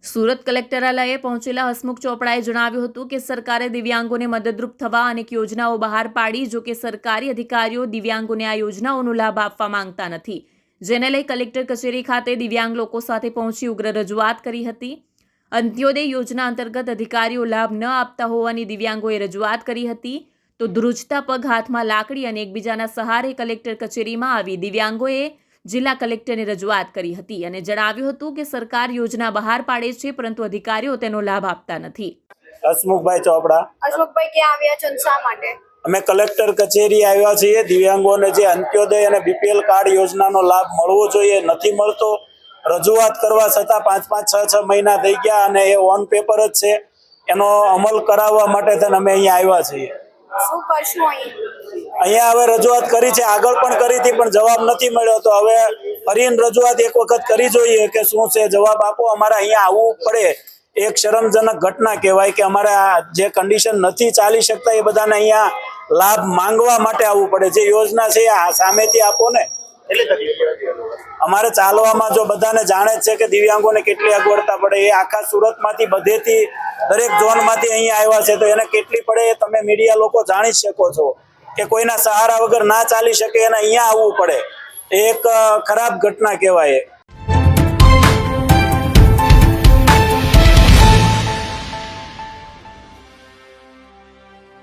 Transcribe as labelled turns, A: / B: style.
A: સુરત કલેક્ટરાલયે પહોંચેલા હસમુખ ચોપડાએ જણાવ્યું હતું કે સરકારે દિવ્યાંગોને મદદરૂપ થવા અનેક યોજનાઓ બહાર પાડી, જો કે સરકારી અધિકારીઓ દિવ્યાંગોને આ યોજનાઓનો લાભ આપવા માંગતા નથી, જેને લઈ કલેક્ટર કચેરી ખાતે દિવ્યાંગ લોકો સાથે પહોંચી ઉગ્ર રજૂઆત કરી હતી। અંત્યોદય યોજના અંતર્ગત અધિકારીઓ લાભ ન આપતા હોવાની દિવ્યાંગોએ રજૂઆત કરી હતી, તો ધ્રુજતા પગ હાથમાં લાકડી અને એકબીજાના સહારે કલેક્ટર કચેરીમાં આવી દિવ્યાંગોએ જિલ્લા કલેક્ટરને રજૂઆત કરી હતી અને જણાવ્યું હતું કે સરકાર યોજના બહાર પાડે છે, પરંતુ અધિકારીઓ તેનો લાભ આપતા નથી।
B: હસમુખભાઈ ચોપડા।
C: હસમુખભાઈ ક્યાં આવ્યા છો અને શા માટે?
B: અમે કલેક્ટર કચેરી આવ્યા છીએ। દિવ્યાંગોને જે અંત્યોદય અને બીપીએલ કાર્ડ યોજનાનો લાભ મળવો જોઈએ નથી મળતો, રજૂઆત કરવા છતાં 5-5, 6-6 મહિના થઈ ગયા અને એ ઓન પેપર જ છે। એનો અમલ કરાવવા માટે અમે અહીંયા આવ્યા છીએ।
C: શું કરશું
B: અહીંયા હવે રજૂઆત કરી છે, આગળ પણ કરી હતી પણ જવાબ નથી મળ્યો, તો હવે ફરીને રજૂઆત એક વખત કરી જોઈએ કે શું છે, જવાબ આપો। અમારે અહીંયા આવવું પડે એક શરમજનક ઘટના કહેવાય કે અમારે જે કન્ડિશન નથી ચાલી શકતા એ બધાને અહીંયા લાભ માંગવા માટે આવવું પડે। જે યોજના છે આ સામેથી આપો ને। અમારે ચાલવામાં જો બધાને જાણે જ છે કે દિવ્યાંગોને કેટલી અગવડતા પડે, એ આખા સુરતમાંથી બધેથી દરેક ઝોનમાંથી અહીંયા આવ્યા છે, તો એને કેટલી પડે એ તમે મીડિયા લોકો જાણી શકો છો કે કોઈના સહારા વગર ના ચાલી શકે, એને અહીંયા આવવું પડે। એક ખરાબ ઘટના કહેવાય।